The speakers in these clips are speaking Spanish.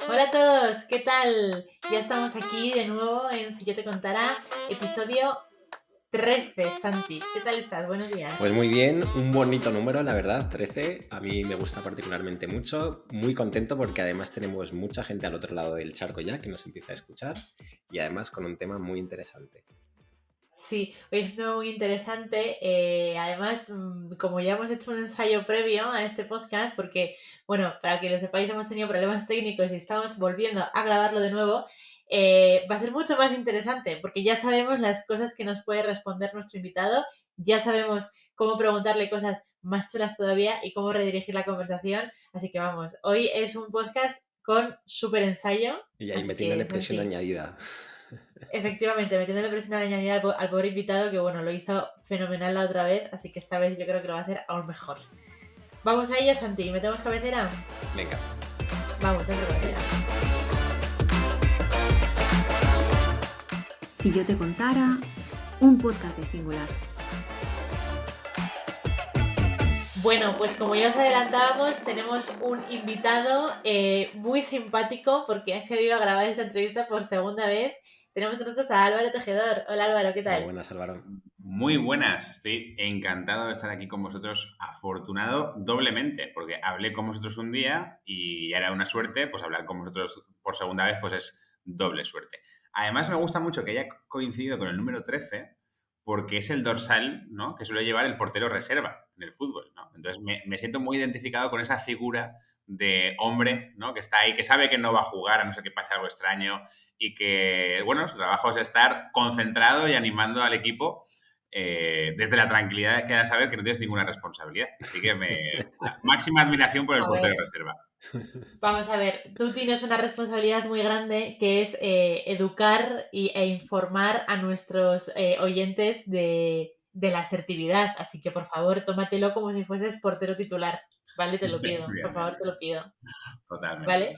Hola a todos, ¿qué tal? Ya estamos aquí de nuevo en Si yo te contara, episodio 13. Santi, ¿qué tal estás? Buenos días. Pues muy bien, un bonito número, la verdad, 13. A mí me gusta particularmente mucho. Muy contento porque además tenemos mucha gente al otro lado del charco ya que nos empieza a escuchar y además con un tema muy interesante. Sí, hoy es muy interesante. Además, como ya hemos hecho un ensayo previo a este podcast, porque, bueno, para que lo sepáis, hemos tenido problemas técnicos y estamos volviendo a grabarlo de nuevo, va a ser mucho más interesante, porque ya sabemos las cosas que nos puede responder nuestro invitado, ya sabemos cómo preguntarle cosas más chulas todavía y cómo redirigir la conversación. Así que vamos, hoy es un podcast con súper ensayo, Y ahí así que, metiéndole presión Santi. añadida. Efectivamente, metiéndole presión añadida al pobre invitado, que bueno, lo hizo fenomenal la otra vez, así que esta vez yo creo que lo va a hacer aún mejor. Vamos a ello, Santi, ¿metemos cabecera? Venga. Vamos, dentro cabecera. Si yo te contara, un podcast de Singular. Bueno, pues como ya os adelantábamos, tenemos un invitado muy simpático porque ha accedido a grabar esta entrevista por segunda vez. Tenemos con nosotros a Álvaro Tejedor. Hola Álvaro, ¿qué Muy tal? buenas, Álvaro. Muy buenas, estoy encantado de estar aquí con vosotros, afortunado doblemente, porque hablé con vosotros un día y ya era una suerte, pues hablar con vosotros por segunda vez, pues es doble suerte. Además me gusta mucho que haya coincidido con el número 13, porque es el dorsal, ¿no?, que suele llevar el portero reserva en el fútbol, ¿no? Entonces me siento muy identificado con esa figura de hombre, ¿no?, que está ahí, que sabe que no va a jugar a no ser que pase algo extraño y que, bueno, su trabajo es estar concentrado y animando al equipo desde la tranquilidad que da saber que no tienes ninguna responsabilidad. Así que máxima admiración por el A portero ver, de reserva. vamos a ver, tú tienes una responsabilidad muy grande que es educar e informar a nuestros oyentes de la asertividad. Así que por favor, tómatelo como si fueses portero titular. ¿Vale? Te lo Bien, pido. Por bien, favor, bien. te lo pido. Totalmente. ¿Vale?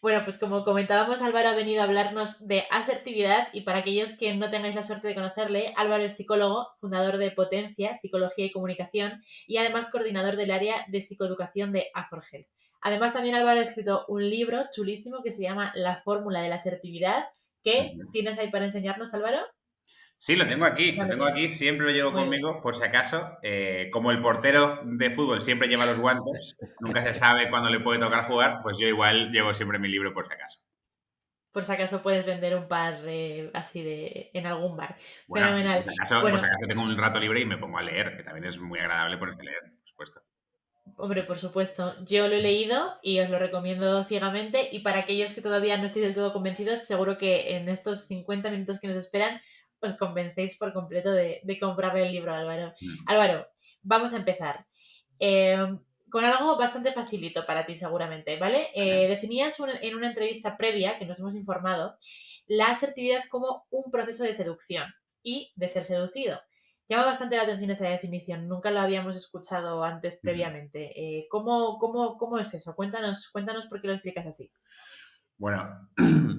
Bueno, pues como comentábamos, Álvaro ha venido a hablarnos de asertividad y para aquellos que no tengáis la suerte de conocerle, Álvaro es psicólogo, fundador de Potencia, Psicología y Comunicación y además coordinador del área de psicoeducación de Aforgel. Además, también Álvaro ha escrito un libro chulísimo que se llama La fórmula de la asertividad. ¿Qué Ujú. tienes ahí para enseñarnos, Álvaro? Sí, lo Cuando tengo quieras. aquí, siempre lo llevo Muy bien. conmigo, por si acaso. Como el portero de fútbol siempre lleva los guantes, nunca se sabe cuándo le puede tocar jugar, pues yo igual llevo siempre mi libro por si acaso. Por si acaso puedes vender un par así en algún bar. Bueno, Fenomenal. por si Bueno, acaso tengo un rato libre y me pongo a leer, que también es muy agradable ponerse a leer, por supuesto. hombre, por supuesto, yo lo he leído y os lo recomiendo ciegamente. Y para aquellos que todavía no estéis del todo convencidos, seguro que en estos 50 minutos que nos esperan os convencéis por completo de comprarle el libro a Álvaro. Mm, Álvaro, vamos a empezar. Eh, con algo bastante facilito para ti, seguramente, ¿vale? vale. Definías en una entrevista previa que nos hemos informado la asertividad como un proceso de seducción y de ser seducido. Llama bastante la atención esa definición, nunca la habíamos escuchado antes Ujú. previamente. ¿Cómo es eso? Cuéntanos por qué lo explicas así. Bueno,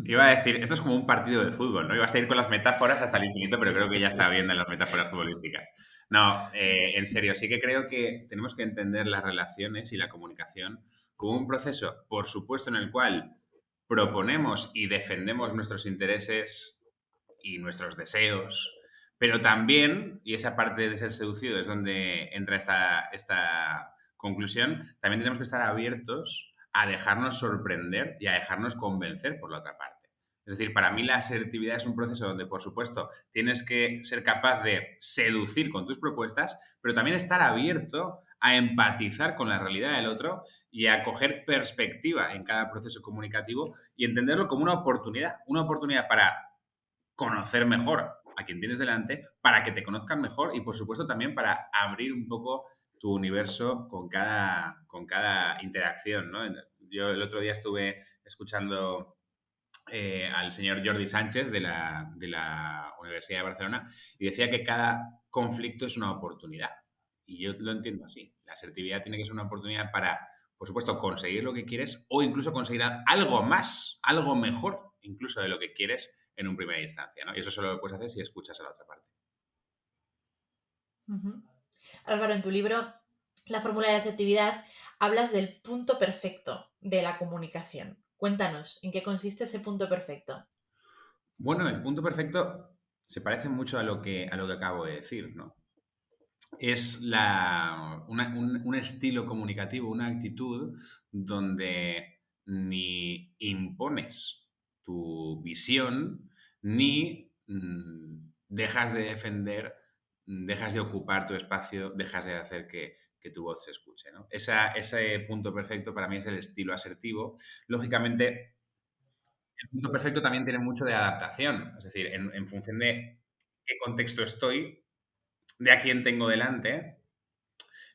iba a decir, esto es como un partido de fútbol, ¿no? Ibas a ir con las metáforas hasta el infinito, pero creo que ya está bien de las metáforas futbolísticas. No, en serio, sí que creo que tenemos que entender las relaciones y la comunicación como un proceso, por supuesto, en el cual proponemos y defendemos nuestros intereses y nuestros deseos, pero también, y esa parte de ser seducido es donde entra esta conclusión, también tenemos que estar abiertos a dejarnos sorprender y a dejarnos convencer por la otra parte. Es decir, para mí la asertividad es un proceso donde, por supuesto, tienes que ser capaz de seducir con tus propuestas, pero también estar abierto a empatizar con la realidad del otro y a coger perspectiva en cada proceso comunicativo y entenderlo como una oportunidad para conocer mejor a quien tienes delante, para que te conozcan mejor y, por supuesto, también para abrir un poco tu universo con cada interacción, ¿no? Yo el otro día estuve escuchando al señor Jordi Sánchez de la Universidad de Barcelona y decía que cada conflicto es una oportunidad. Y yo lo entiendo así. La asertividad tiene que ser una oportunidad para, por supuesto, conseguir lo que quieres o incluso conseguir algo más, algo mejor, incluso de lo que quieres en un primera instancia, ¿no? Y eso solo lo puedes hacer si escuchas a la otra parte. Uh -huh. Álvaro, en tu libro, La fórmula de la asertividad, hablas del punto perfecto de la comunicación. Cuéntanos, ¿en qué consiste ese punto perfecto? Bueno, el punto perfecto se parece mucho a lo que acabo de decir, ¿no? Es un estilo comunicativo, una actitud donde ni impones tu visión ni dejas de defender, dejas de ocupar tu espacio, dejas de hacer que tu voz se escuche, ¿no? Ese punto perfecto para mí es el estilo asertivo. Lógicamente, el punto perfecto también tiene mucho de adaptación, es decir, en función de qué contexto estoy, de a quién tengo delante,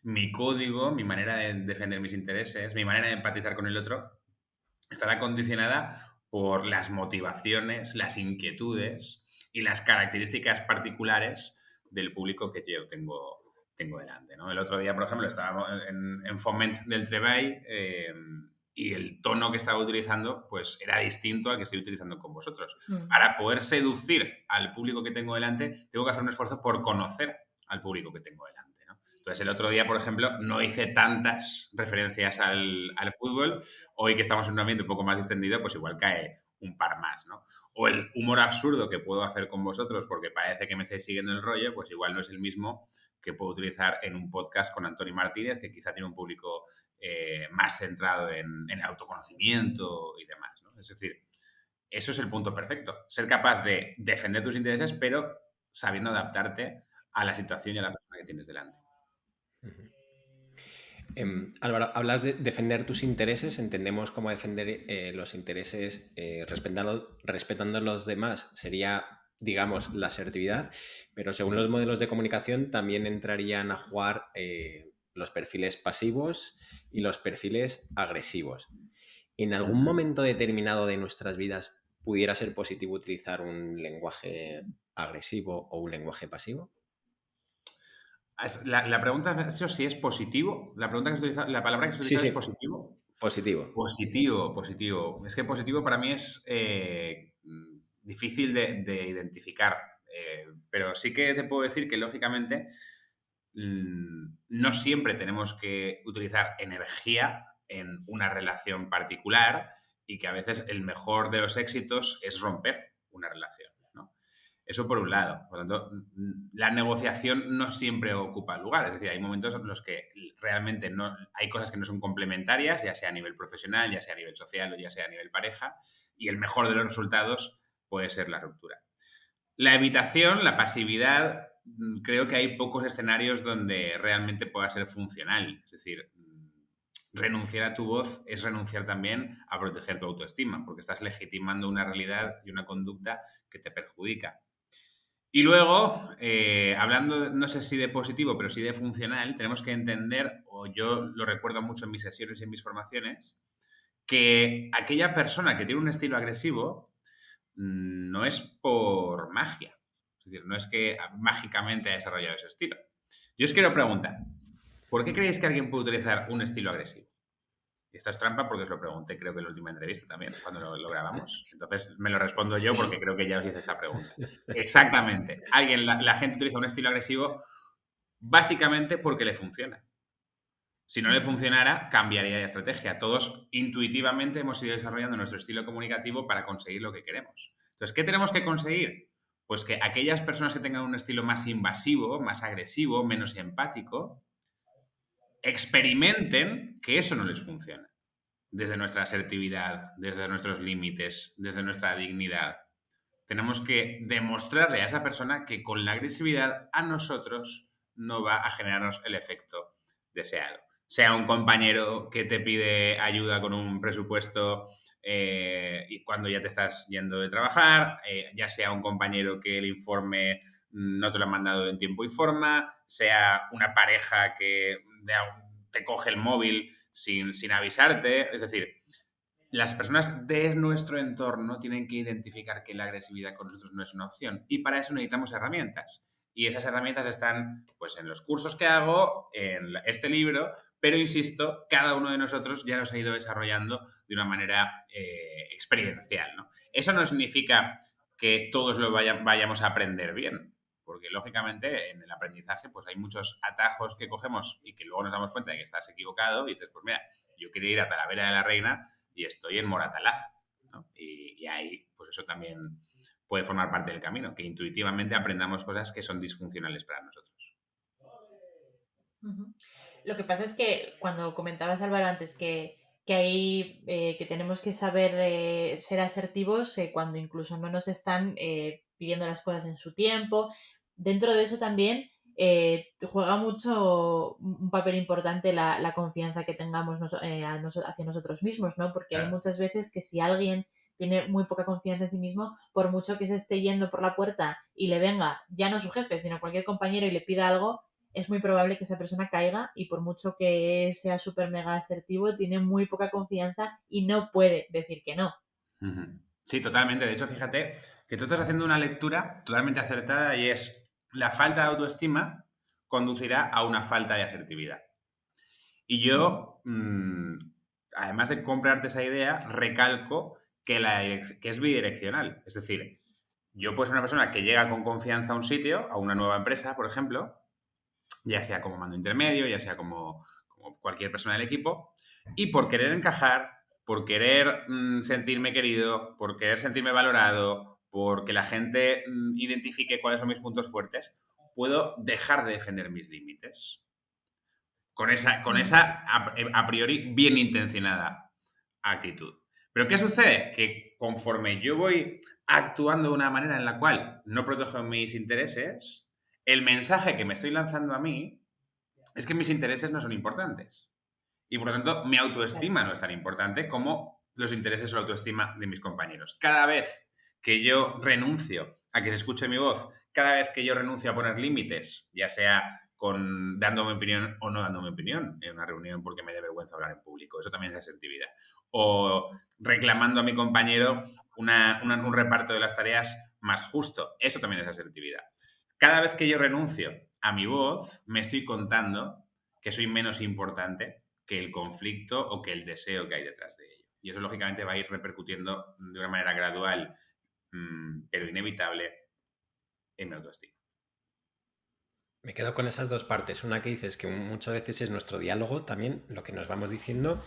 mi código, mi manera de defender mis intereses, mi manera de empatizar con el otro, estará condicionada por las motivaciones, las inquietudes y las características particulares del público que yo tengo delante, ¿no? El otro día, por ejemplo, estábamos en Foment del Treball y el tono que estaba utilizando pues era distinto al que estoy utilizando con vosotros. Mm. Para poder seducir al público que tengo delante, tengo que hacer un esfuerzo por conocer al público que tengo delante, ¿no? Entonces, el otro día, por ejemplo, no hice tantas referencias al fútbol. Hoy que estamos en un ambiente un poco más distendido, pues igual cae un par más, ¿no? O el humor absurdo que puedo hacer con vosotros porque parece que me estáis siguiendo el rollo, pues igual no es el mismo que puedo utilizar en un podcast con Antoni Martínez, que quizá tiene un público más centrado en autoconocimiento y demás, ¿no? Es decir, eso es el punto perfecto. Ser capaz de defender tus intereses, pero sabiendo adaptarte a la situación y a la persona que tienes delante. Álvaro, hablas de defender tus intereses. Entendemos cómo defender los intereses respetando a los demás. Sería, digamos, la asertividad, pero según los modelos de comunicación también entrarían a jugar los perfiles pasivos y los perfiles agresivos. ¿En algún momento determinado de nuestras vidas pudiera ser positivo utilizar un lenguaje agresivo o un lenguaje pasivo? La pregunta es si es positivo. La palabra que has Sí, utilizado es sí, positivo. positivo. Positivo, positivo. Es que positivo para mí es difícil de identificar. Pero sí que te puedo decir que, lógicamente, no siempre tenemos que utilizar energía en una relación particular y que a veces el mejor de los éxitos es romper una relación, ¿no? Eso por un lado. Por lo tanto, la negociación no siempre ocupa lugar. Es decir, hay momentos en los que realmente no, hay cosas que no son complementarias, ya sea a nivel profesional, ya sea a nivel social o ya sea a nivel pareja, y el mejor de los resultados puede ser la ruptura. La evitación, la pasividad, creo que hay pocos escenarios donde realmente pueda ser funcional. Es decir, renunciar a tu voz es renunciar también a proteger tu autoestima, porque estás legitimando una realidad y una conducta que te perjudica. Y luego, hablando, no sé si de positivo, pero sí de funcional, tenemos que entender, o yo lo recuerdo mucho en mis sesiones y en mis formaciones, que aquella persona que tiene un estilo agresivo no es por magia. Es decir, no es que mágicamente ha desarrollado ese estilo. Yo os quiero preguntar, ¿por qué creéis que alguien puede utilizar un estilo agresivo? Y esto es trampa porque os lo pregunté, creo que en la última entrevista también, cuando lo grabamos. Entonces me lo respondo yo porque Sí. creo que ya os hice esta pregunta. Exactamente. La gente utiliza un estilo agresivo básicamente porque le funciona. Si no le funcionara, cambiaría de estrategia. Todos intuitivamente hemos ido desarrollando nuestro estilo comunicativo para conseguir lo que queremos. Entonces, ¿qué tenemos que conseguir? Pues que aquellas personas que tengan un estilo más invasivo, más agresivo, menos empático, experimenten que eso no les funciona. Desde nuestra asertividad, desde nuestros límites, desde nuestra dignidad. Tenemos que demostrarle a esa persona que con la agresividad a nosotros no va a generarnos el efecto deseado. Sea un compañero que te pide ayuda con un presupuesto y cuando ya te estás yendo de trabajar, ya sea un compañero que el informe no te lo ha mandado en tiempo y forma, sea una pareja que te coge el móvil sin avisarte. Es decir, las personas de nuestro entorno tienen que identificar que la agresividad con nosotros no es una opción y para eso necesitamos herramientas. Y esas herramientas están pues, en los cursos que hago, en este libro, pero insisto, cada uno de nosotros ya los ha ido desarrollando de una manera experiencial, ¿no? Eso no significa que todos lo vayamos a aprender bien, porque lógicamente en el aprendizaje pues hay muchos atajos que cogemos y que luego nos damos cuenta de que estás equivocado y dices, pues mira, yo quería ir a Talavera de la Reina y estoy en Moratalaz, ¿no? Y ahí, pues eso también puede formar parte del camino, que intuitivamente aprendamos cosas que son disfuncionales para nosotros. Ujú. Lo que pasa es que cuando comentabas, Álvaro, antes que hay que tenemos que saber ser asertivos cuando incluso no nos están pidiendo las cosas en su tiempo. Dentro de eso también juega mucho un papel importante la confianza que tengamos hacia nosotros mismos, ¿no? Porque hay Claro. muchas veces que si alguien tiene muy poca confianza en sí mismo, por mucho que se esté yendo por la puerta y le venga, ya no su jefe, sino cualquier compañero y le pida algo, es muy probable que esa persona caiga y por mucho que sea súper mega asertivo, tiene muy poca confianza y no puede decir que no. Sí, totalmente. De hecho, fíjate que tú estás haciendo una lectura totalmente acertada y es la falta de autoestima conducirá a una falta de asertividad. Y yo, además de comprarte esa idea, recalco que, que es bidireccional. Es decir, yo puedo ser una persona que llega con confianza a un sitio, a una nueva empresa, por ejemplo, ya sea como mando intermedio, ya sea como cualquier persona del equipo, y por querer encajar, por querer sentirme querido, por querer sentirme valorado, porque la gente identifique cuáles son mis puntos fuertes, puedo dejar de defender mis límites. Con esa a priori bien intencionada actitud. Pero ¿qué sucede? Que conforme yo voy actuando de una manera en la cual no protejo mis intereses, el mensaje que me estoy lanzando a mí es que mis intereses no son importantes. Y por lo tanto, mi autoestima no es tan importante como los intereses o la autoestima de mis compañeros. Cada vez que yo renuncio a que se escuche mi voz, cada vez que yo renuncio a poner límites, ya sea dando mi opinión o no dando mi opinión en una reunión porque me da vergüenza hablar en público, eso también es asertividad. O reclamando a mi compañero un reparto de las tareas más justo, eso también es asertividad. Cada vez que yo renuncio a mi voz, me estoy contando que soy menos importante que el conflicto o que el deseo que hay detrás de ello. Y eso, lógicamente, va a ir repercutiendo de una manera gradual, pero inevitable, en mi autoestima. Me quedo con esas dos partes. Una que dices que muchas veces es nuestro diálogo también, lo que nos vamos diciendo.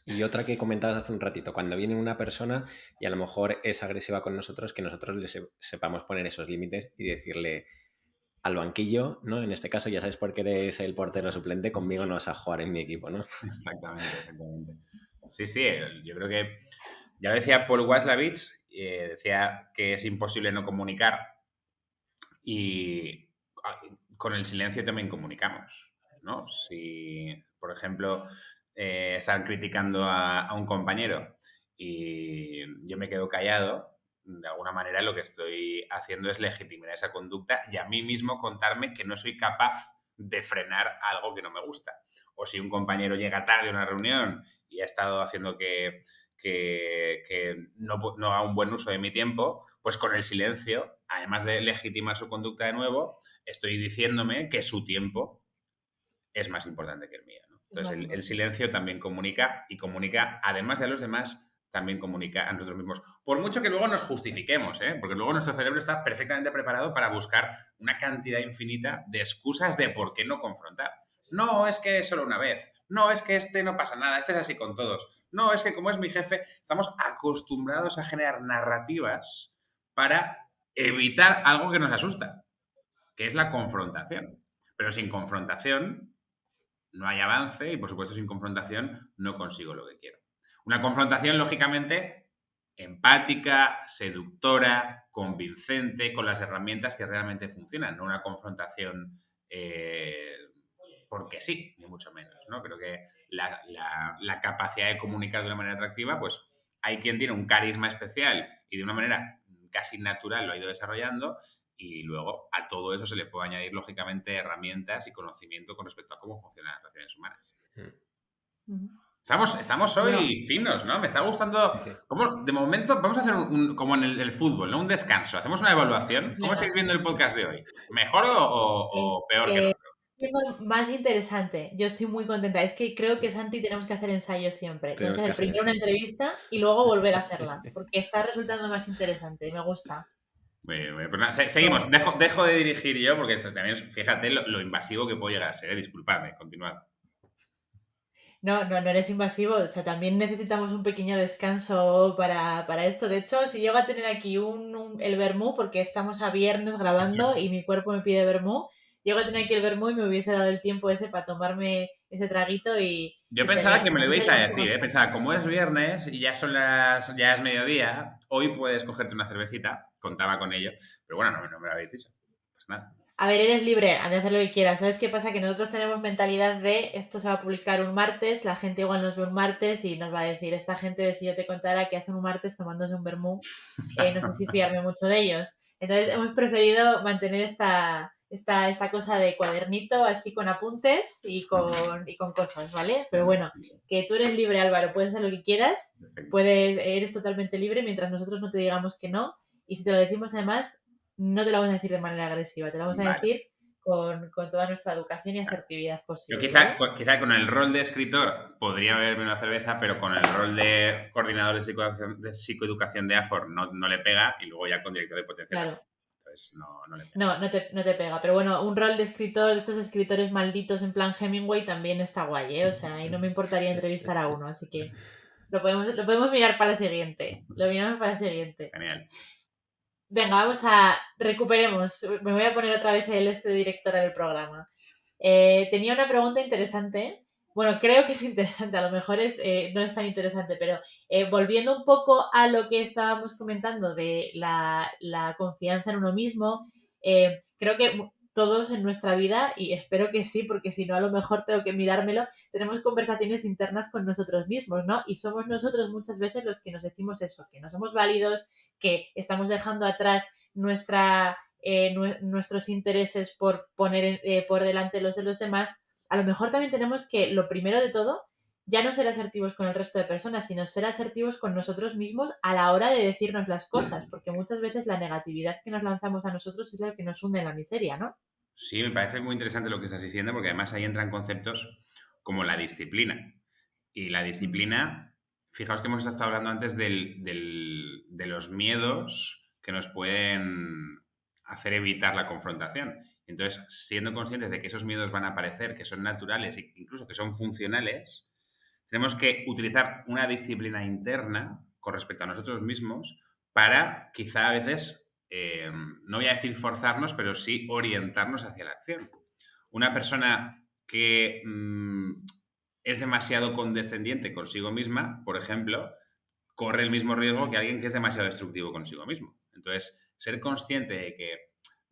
Y otra que comentabas hace un ratito, cuando viene una persona y a lo mejor es agresiva con nosotros, que nosotros le sepamos poner esos límites y decirle al banquillo, ¿no? En este caso ya sabes por qué eres el portero suplente, conmigo no vas a jugar en mi equipo, ¿no? Exactamente. Sí, yo creo que ya lo decía Paul Watzlawick, decía que es imposible no comunicar y con el silencio también comunicamos, ¿no? Si, por ejemplo, están criticando a un compañero y yo me quedo callado, de alguna manera lo que estoy haciendo es legitimar esa conducta y a mí mismo contarme que no soy capaz de frenar algo que no me gusta. O si un compañero llega tarde a una reunión y ha estado haciendo que no haga un buen uso de mi tiempo, pues con el silencio, además de legitimar su conducta de nuevo, estoy diciéndome que su tiempo es más importante que el mío, ¿no? Entonces, el silencio también comunica y comunica, además de a los demás, también comunica a nosotros mismos. Por mucho que luego nos justifiquemos, porque luego nuestro cerebro está perfectamente preparado para buscar una cantidad infinita de excusas de por qué no confrontar. No, es que es solo una vez. No, es que este no pasa nada, este es así con todos. No, es que como es mi jefe, estamos acostumbrados a generar narrativas para evitar algo que nos asusta, que es la confrontación. Pero sin confrontación no hay avance y, por supuesto, sin confrontación no consigo lo que quiero. Una confrontación, lógicamente, empática, seductora, convincente, con las herramientas que realmente funcionan, no una confrontación porque sí, ni mucho menos, ¿no? Creo que la capacidad de comunicar de una manera atractiva, pues hay quien tiene un carisma especial y de una manera casi natural lo ha ido desarrollando y luego a todo eso se le puede añadir, lógicamente, herramientas y conocimiento con respecto a cómo funcionan las relaciones humanas. Estamos hoy finos, ¿no? Me está gustando. Sí. ¿Cómo? De momento, vamos a hacer como en el fútbol, ¿no? Un descanso. Hacemos una evaluación. ¿Cómo estáis viendo el podcast de hoy? ¿Mejor o peor que el otro? Más interesante. Yo estoy muy contenta. Es que creo que Santi tenemos que hacer ensayos siempre. Tenemos que hacer primero una entrevista y luego volver a hacerla, porque está resultando más interesante. Me gusta. Muy bien, muy bien. Pues nada, seguimos. Dejo de dirigir yo porque esto también es, fíjate lo invasivo que puedo llegar a ser. Disculpadme, continuad. No eres invasivo, o sea, también necesitamos un pequeño descanso para esto. De hecho, si llego a tener aquí el vermú, porque estamos a viernes grabando y mi cuerpo me pide vermú, llego a tener aquí el vermú y me hubiese dado el tiempo ese para tomarme ese traguito Yo y pensaba que seguir. me lo No sé si ibais hay a más decir, ¿eh? Pensaba, como es viernes y ya es mediodía, hoy puedes cogerte una cervecita. Contaba con ello. Pero bueno, no me lo habéis dicho. Pues nada. A ver, eres libre de hacer lo que quieras. ¿Sabes qué pasa? Que nosotros tenemos mentalidad de esto se va a publicar un martes, la gente igual nos ve un martes y nos va a decir, esta gente, si yo te contara que hacen un martes tomándose un vermú, no sé si fiarme mucho de ellos. Entonces hemos preferido mantener esta cosa de cuadernito así con apuntes y con cosas, ¿vale? Pero bueno, que tú eres libre, Álvaro, puedes hacer lo que quieras, Perfecto. eres totalmente libre mientras nosotros no te digamos que no. Y si te lo decimos además, no te lo vamos a decir de manera agresiva, te lo vamos a Vale. decir con toda nuestra educación y asertividad Yo posible, quizá, ¿vale? quizá con el rol de escritor podría beberme una cerveza, pero con el rol de coordinador de psicoeducación de AFOR no le pega y luego ya con director de potencial Claro. también. Entonces no le pega. No te pega. Pero bueno, un rol de escritor, de estos escritores malditos en plan Hemingway también está guay, ¿eh? O sea, y no me importaría entrevistar a uno, así que lo podemos mirar para la siguiente. Lo miramos para la siguiente. Genial. Venga, recuperemos. Me voy a poner otra vez el de directora del programa. Tenía una pregunta interesante. Bueno, creo que es interesante, a lo mejor no es tan interesante, pero volviendo un poco a lo que estábamos comentando de la confianza en uno mismo, creo que todos en nuestra vida, y espero que sí, porque si no a lo mejor tengo que mirármelo, tenemos conversaciones internas con nosotros mismos, ¿no? Y somos nosotros muchas veces los que nos decimos eso, que no somos válidos, que estamos dejando atrás nuestros intereses por poner por delante los de los demás. A lo mejor también tenemos que, lo primero de todo, ya no ser asertivos con el resto de personas, sino ser asertivos con nosotros mismos a la hora de decirnos las cosas, porque muchas veces la negatividad que nos lanzamos a nosotros es la que nos hunde en la miseria, ¿no? Sí, me parece muy interesante lo que estás diciendo porque además ahí entran conceptos como la disciplina. Y la disciplina, fijaos que hemos estado hablando antes de los miedos que nos pueden hacer evitar la confrontación. Entonces, siendo conscientes de que esos miedos van a aparecer, que son naturales e incluso que son funcionales, tenemos que utilizar una disciplina interna con respecto a nosotros mismos para quizá a veces, no voy a decir forzarnos, pero sí orientarnos hacia la acción. Una persona que es demasiado condescendiente consigo misma, por ejemplo, corre el mismo riesgo que alguien que es demasiado destructivo consigo mismo. Entonces, ser consciente de que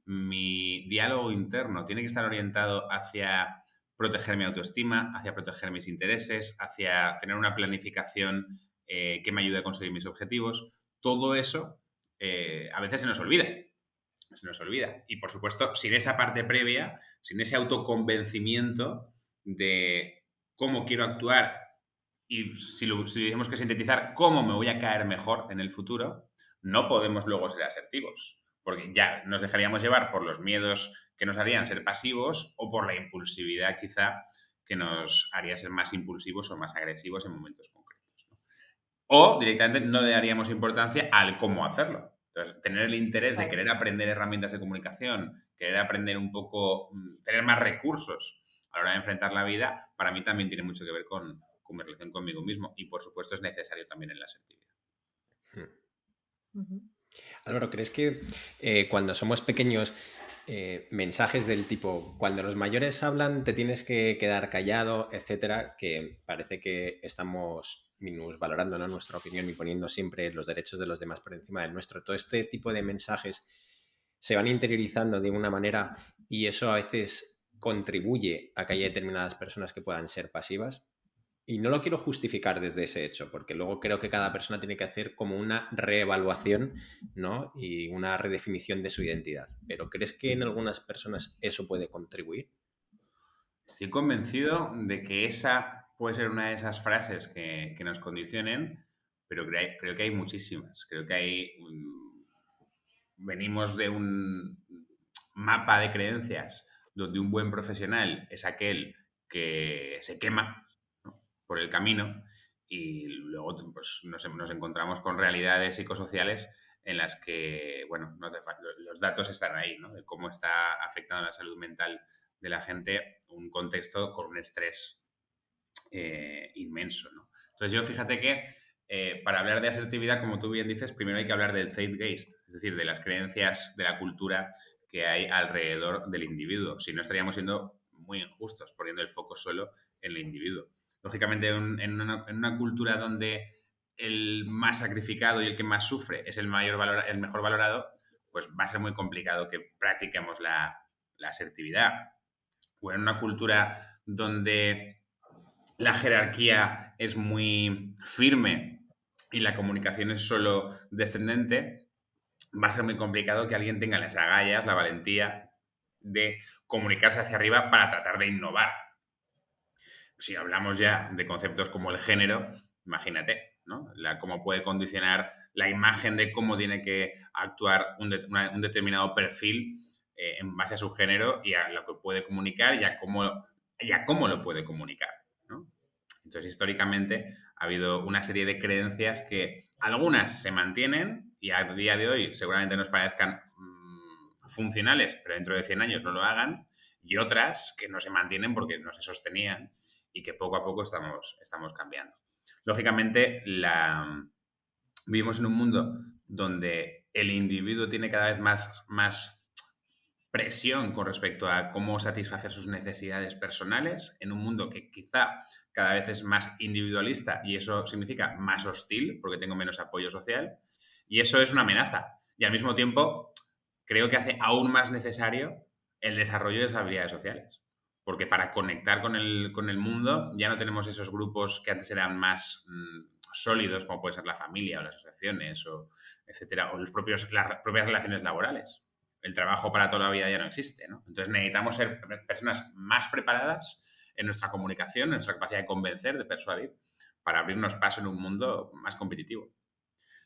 mi diálogo interno tiene que estar orientado hacia proteger mi autoestima, hacia proteger mis intereses, hacia tener una planificación que me ayude a conseguir mis objetivos, todo eso a veces se nos olvida. Se nos olvida. Y por supuesto, sin esa parte previa, sin ese autoconvencimiento de cómo quiero actuar y si tenemos que sintetizar cómo me voy a caer mejor en el futuro, no podemos luego ser asertivos. Porque ya nos dejaríamos llevar por los miedos que nos harían ser pasivos o por la impulsividad quizá que nos haría ser más impulsivos o más agresivos en momentos concretos, ¿no? O directamente no le daríamos importancia al cómo hacerlo. Entonces, tener el interés de Claro. querer aprender herramientas de comunicación, querer aprender un poco, tener más recursos a la hora de enfrentar la vida, para mí también tiene mucho que ver con mi relación conmigo mismo. Y, por supuesto, es necesario también en la asertividad. Ujú. Álvaro, ¿crees que cuando somos pequeños, mensajes del tipo, cuando los mayores hablan te tienes que quedar callado, etcétera, que parece que estamos minusvalorando, ¿no?, nuestra opinión y poniendo siempre los derechos de los demás por encima del nuestro? Todo este tipo de mensajes se van interiorizando de una manera y eso a veces contribuye a que haya determinadas personas que puedan ser pasivas. Y no lo quiero justificar desde ese hecho, porque luego creo que cada persona tiene que hacer como una reevaluación, ¿no?, y una redefinición de su identidad. Pero ¿crees que en algunas personas eso puede contribuir? Estoy convencido de que esa puede ser una de esas frases que nos condicionen, pero creo que hay muchísimas. Creo que venimos de un mapa de creencias donde un buen profesional es aquel que se quema, ¿no?, por el camino, y luego pues, nos encontramos con realidades psicosociales en las que, bueno, los datos están ahí, ¿no? De cómo está afectando la salud mental de la gente un contexto con un estrés inmenso, ¿no? Entonces yo fíjate que para hablar de asertividad, como tú bien dices, primero hay que hablar del zeitgeist, es decir, de las creencias, de la cultura que hay alrededor del individuo. Si no, estaríamos siendo muy injustos poniendo el foco solo en el individuo. Lógicamente, en una cultura donde el más sacrificado y el que más sufre es el mejor valorado, pues va a ser muy complicado que practiquemos la asertividad. O en una cultura donde la jerarquía es muy firme y la comunicación es solo descendente, va a ser muy complicado que alguien tenga las agallas, la valentía de comunicarse hacia arriba para tratar de innovar. Si hablamos ya de conceptos como el género, imagínate, ¿no? Cómo puede condicionar la imagen de cómo tiene que actuar un determinado perfil en base a su género y a lo que puede comunicar y a cómo lo puede comunicar, ¿no? Entonces, históricamente ha habido una serie de creencias que algunas se mantienen y a día de hoy seguramente nos parezcan funcionales, pero dentro de 100 años no lo hagan, y otras que no se mantienen porque no se sostenían y que poco a poco estamos cambiando. Lógicamente, vivimos en un mundo donde el individuo tiene cada vez más presión con respecto a cómo satisfacer sus necesidades personales, en un mundo que quizá cada vez es más individualista y eso significa más hostil porque tengo menos apoyo social, y eso es una amenaza. Y al mismo tiempo creo que hace aún más necesario el desarrollo de esas habilidades sociales. Porque para conectar con el mundo ya no tenemos esos grupos que antes eran más sólidos, como puede ser la familia o las asociaciones, o etcétera, o las propias relaciones laborales. El trabajo para toda la vida ya no existe, ¿no? Entonces necesitamos ser personas más preparadas en nuestra comunicación, en nuestra capacidad de convencer, de persuadir, para abrirnos paso en un mundo más competitivo.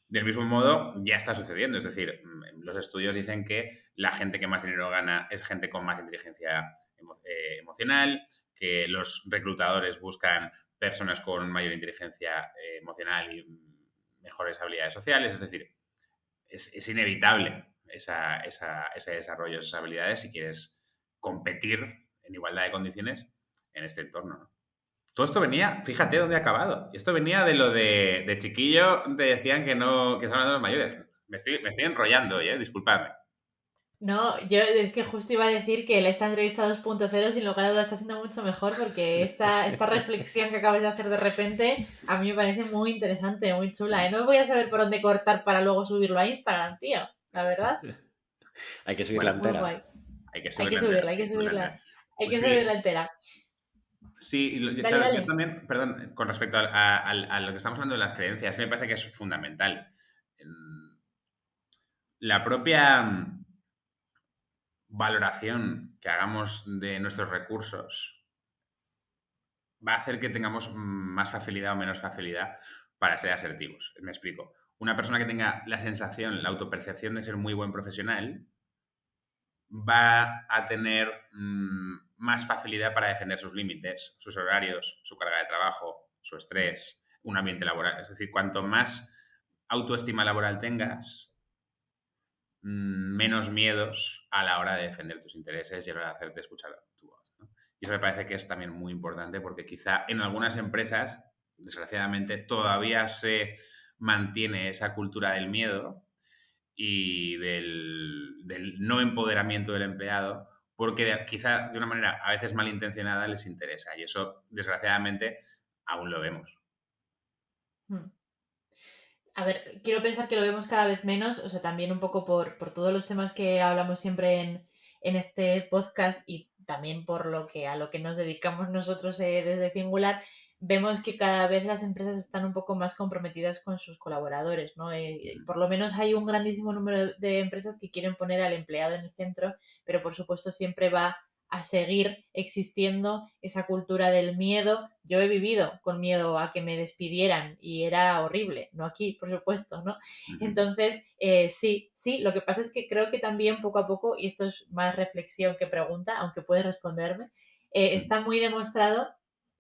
Del mismo modo, ya está sucediendo. Es decir, los estudios dicen que la gente que más dinero gana es gente con más inteligencia emocional, que los reclutadores buscan personas con mayor inteligencia emocional y mejores habilidades sociales. Es decir, es inevitable ese desarrollo de esas habilidades si quieres competir en igualdad de condiciones en este entorno, ¿no? Todo esto venía, fíjate dónde ha acabado. Y esto venía de lo de chiquillo, te decían que no, que estaban hablando de los mayores. Me estoy enrollando hoy, disculpadme. No, yo es que justo iba a decir que esta entrevista 2.0 sin lugar a dudas está siendo mucho mejor porque esta reflexión que acabas de hacer de repente a mí me parece muy interesante, muy chula. No voy a saber por dónde cortar para luego subirlo a Instagram, tío, la verdad. Hay que subirla Muy entera. guay. Hay que Hay que subirla subirla, hay que subirla. Hay que Sí, subirla entera. sí, Dale, claro, yo dale. también, perdón, con respecto a lo que estamos hablando de las creencias, me parece que es fundamental. La propia valoración que hagamos de nuestros recursos va a hacer que tengamos más facilidad o menos facilidad para ser asertivos. Me explico. Una persona que tenga la sensación, la autopercepción de ser muy buen profesional, va a tener más facilidad para defender sus límites, sus horarios, su carga de trabajo, su estrés, un ambiente laboral. Es decir, cuanto más autoestima laboral tengas, menos miedos a la hora de defender tus intereses y a la hora de hacerte escuchar tu voz, ¿no? Y eso me parece que es también muy importante porque quizá en algunas empresas, desgraciadamente, todavía se mantiene esa cultura del miedo y del no empoderamiento del empleado, porque quizá de una manera a veces malintencionada les interesa. Y eso, desgraciadamente, aún lo vemos. A ver, quiero pensar que lo vemos cada vez menos, o sea, también un poco por todos los temas que hablamos siempre en este podcast y también por a lo que nos dedicamos nosotros desde Singular, vemos que cada vez las empresas están un poco más comprometidas con sus colaboradores, ¿no? Por lo menos hay un grandísimo número de empresas que quieren poner al empleado en el centro, pero por supuesto siempre va a seguir existiendo esa cultura del miedo. Yo he vivido con miedo a que me despidieran y era horrible, no aquí, por supuesto, ¿no? Entonces, sí, lo que pasa es que creo que también poco a poco, y esto es más reflexión que pregunta, aunque puedes responderme, está muy demostrado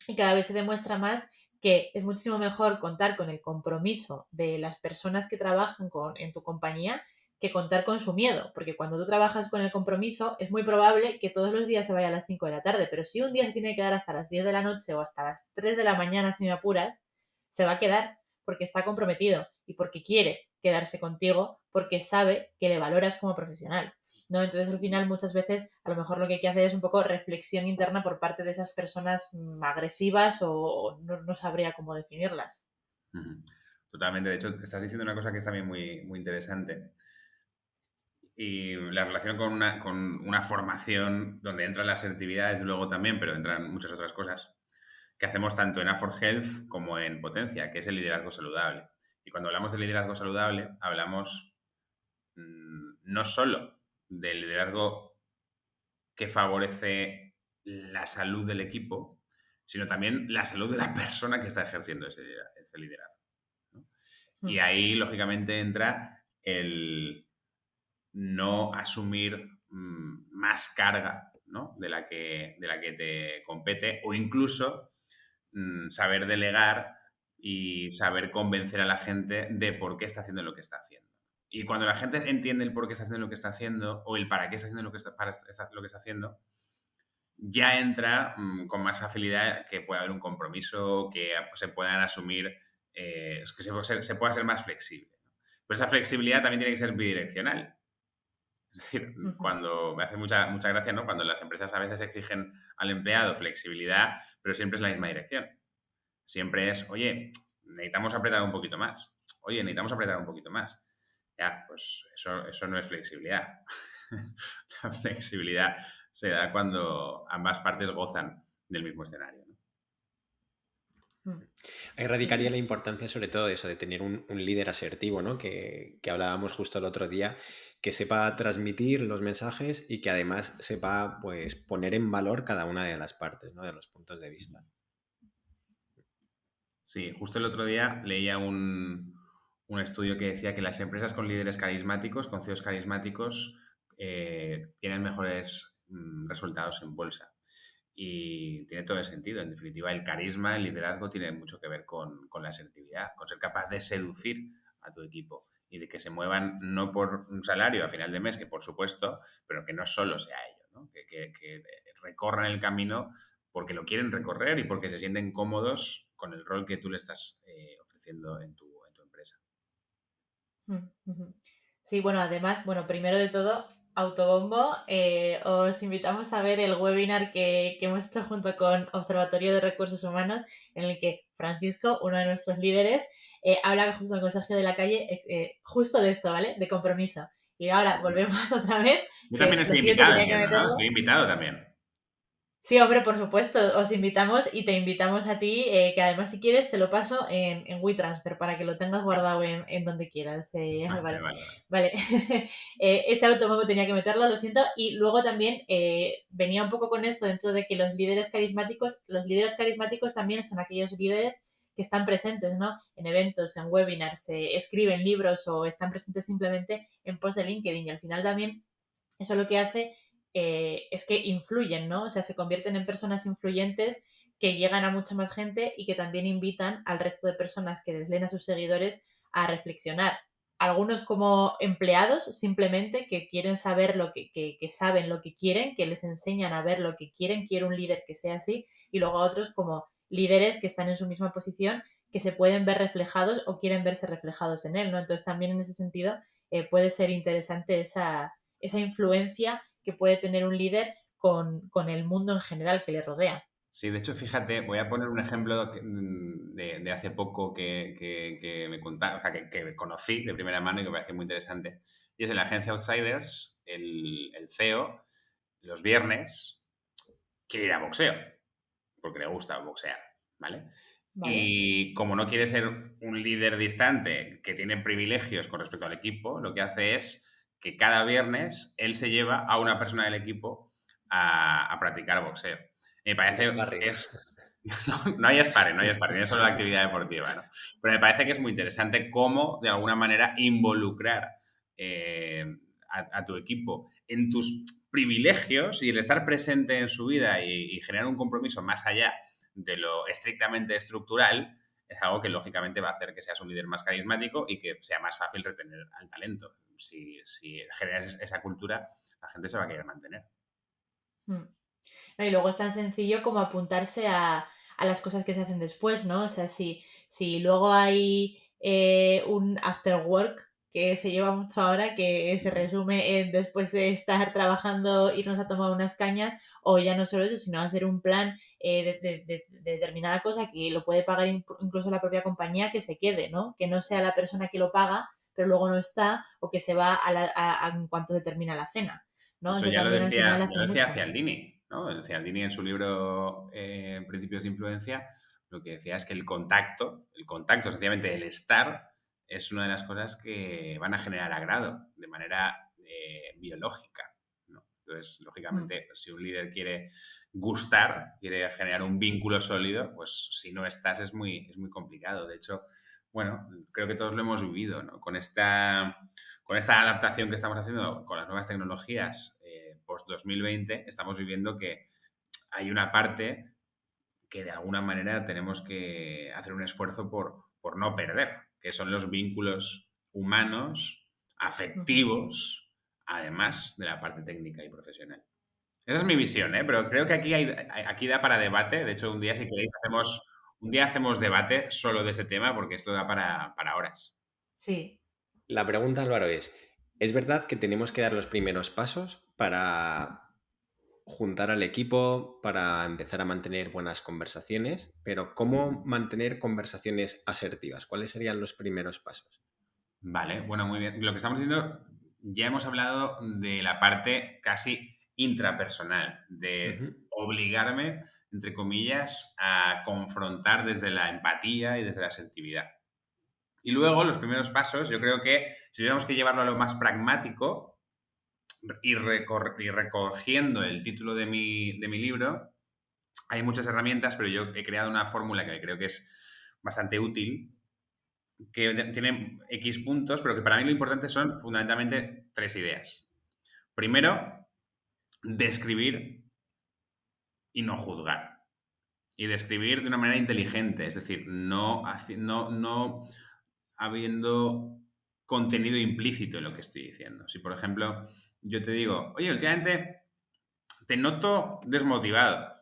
y cada vez se demuestra más que es muchísimo mejor contar con el compromiso de las personas que trabajan en tu compañía que contar con su miedo, porque cuando tú trabajas con el compromiso es muy probable que todos los días se vaya a las 5 de la tarde, pero si un día se tiene que quedar hasta las 10 de la noche o hasta las 3 de la mañana si me apuras, se va a quedar porque está comprometido y porque quiere quedarse contigo, porque sabe que le valoras como profesional, ¿no? Entonces, al final, muchas veces, a lo mejor lo que hay que hacer es un poco reflexión interna por parte de esas personas agresivas o no sabría cómo definirlas. Totalmente. De hecho, estás diciendo una cosa que es también muy, muy interesante. Y la relación con una formación donde entra la asertividad, desde luego también, pero entran muchas otras cosas que hacemos tanto en A4 Health como en Potencia, que es el liderazgo saludable. Y cuando hablamos de liderazgo saludable, hablamos no solo del liderazgo que favorece la salud del equipo, sino también la salud de la persona que está ejerciendo ese liderazgo, ¿no? Y ahí, lógicamente, entra el no asumir más carga, ¿no? de la que te compete, o incluso saber delegar y saber convencer a la gente de por qué está haciendo lo que está haciendo. Y cuando la gente entiende el por qué está haciendo lo que está haciendo o el para qué está haciendo lo que está haciendo, ya entra con más facilidad que pueda haber un compromiso, que pues, se puedan asumir, que se pueda ser más flexible, ¿no? Pero esa flexibilidad también tiene que ser bidireccional. Es decir, cuando me hace mucha gracia, ¿no? Cuando las empresas a veces exigen al empleado flexibilidad, pero siempre es la misma dirección. Siempre es, oye, necesitamos apretar un poquito más. Oye, necesitamos apretar un poquito más. Ya, pues eso no es flexibilidad. La flexibilidad se da cuando ambas partes gozan del mismo escenario, ¿no? Ahí radicaría la importancia sobre todo de eso, de tener un líder asertivo, ¿no? Que hablábamos justo el otro día, que sepa transmitir los mensajes y que además sepa pues, poner en valor cada una de las partes, ¿no? De los puntos de vista. Sí, justo el otro día leía un estudio que decía que las empresas con líderes carismáticos, con CEOs carismáticos, tienen mejores resultados en bolsa. Y tiene todo el sentido. En definitiva, el carisma, el liderazgo tiene mucho que ver con la asertividad, con ser capaz de seducir a tu equipo y de que se muevan no por un salario a final de mes, que por supuesto, pero que no solo sea ello, ¿no? Que recorran el camino porque lo quieren recorrer y porque se sienten cómodos con el rol que tú le estás ofreciendo en tu empresa. Sí, bueno, además, primero de todo, autobombo, os invitamos a ver el webinar que hemos hecho junto con Observatorio de Recursos Humanos, en el que Francisco, uno de nuestros líderes, habla justo con Sergio de la Calle, justo de esto, ¿vale? De compromiso. Y ahora volvemos otra vez. Yo también estoy invitado, ¿no? Estoy invitado también. Sí, hombre, por supuesto, os invitamos y te invitamos a ti, que además si quieres te lo paso en WeTransfer para que lo tengas guardado en donde quieras. Vale. Este automóvil tenía que meterlo, lo siento. Y luego también venía un poco con esto dentro de que los líderes carismáticos también son aquellos líderes que están presentes, ¿no? En eventos, en webinars, escriben libros o están presentes simplemente en posts de LinkedIn. Y al final también eso lo que hace es que influyen, ¿no? O sea, se convierten en personas influyentes que llegan a mucha más gente y que también invitan al resto de personas que les leen a sus seguidores a reflexionar. Algunos como empleados, simplemente, que quieren saber que saben lo que quieren, que les enseñan a ver lo que quieren, quiero un líder que sea así, y luego a otros como líderes que están en su misma posición, que se pueden ver reflejados o quieren verse reflejados en él, ¿no? Entonces también en ese sentido puede ser interesante esa influencia que puede tener un líder con el mundo en general que le rodea. Sí, de hecho, fíjate, voy a poner un ejemplo de hace poco que me contaron, o sea, que conocí de primera mano y que me pareció muy interesante. Y es en la agencia Outsiders, el CEO, los viernes, quiere ir a boxeo, porque le gusta boxear, ¿vale? Y como no quiere ser un líder distante que tiene privilegios con respecto al equipo, lo que hace es que cada viernes él se lleva a una persona del equipo a practicar boxeo. Me parece que es... No hay sparring, es solo la actividad deportiva, ¿no? Pero me parece que es muy interesante cómo, de alguna manera, involucrar a tu equipo en tus privilegios y el estar presente en su vida y generar un compromiso más allá de lo estrictamente estructural, es algo que lógicamente va a hacer que seas un líder más carismático y que sea más fácil retener al talento. Si generas esa cultura, la gente se va a querer mantener. Mm. No, y luego es tan sencillo como apuntarse a las cosas que se hacen después, ¿no? O sea, si luego hay un after work que se lleva mucho ahora, que se resume en después de estar trabajando, irnos a tomar unas cañas, o ya no solo eso, sino hacer un plan de determinada cosa que lo puede pagar incluso la propia compañía, que se quede, ¿no? Que no sea la persona que lo paga, pero luego no está, o que se va en cuanto se termina la cena, ¿no? Eso Eso también al final ya hace lo decía mucho. Cialdini, ¿no? Cialdini en su libro Principios de Influencia, lo que decía es que el contacto, sencillamente el estar, es una de las cosas que van a generar agrado de manera biológica, ¿no? Entonces, Mm. lógicamente, si un líder quiere gustar, quiere generar un vínculo sólido, pues si no estás es muy complicado. De hecho, bueno, creo que todos lo hemos vivido, ¿no? Con esta adaptación que estamos haciendo con las nuevas tecnologías post-2020, estamos viviendo que hay una parte que de alguna manera tenemos que hacer un esfuerzo por no perder, que son los vínculos humanos, Ujú. afectivos, además de la parte técnica y profesional. Esa es mi visión, ¿eh? Pero creo que aquí da para debate. De hecho, un día, si queréis, hacemos debate solo de este tema porque esto da para horas. Sí. La pregunta, Álvaro, ¿es verdad que tenemos que dar los primeros pasos para juntar al equipo, para empezar a mantener buenas conversaciones? Pero ¿cómo mantener conversaciones asertivas? ¿Cuáles serían los primeros pasos? Vale, bueno, muy bien. Lo que estamos diciendo, ya hemos hablado de la parte casi intrapersonal, de Ujú. obligarme, entre comillas, a confrontar desde la empatía y desde la asertividad. Y luego, los primeros pasos, yo creo que si tuviéramos que llevarlo a lo más pragmático y recogiendo el título de mi libro, hay muchas herramientas, pero yo he creado una fórmula que creo que es bastante útil, que tiene X puntos, pero que para mí lo importante son fundamentalmente 3 ideas. Primero, describir y no juzgar. Y describir de una manera inteligente, es decir, no habiendo contenido implícito en lo que estoy diciendo. Si, por ejemplo, yo te digo, oye, últimamente te noto desmotivado.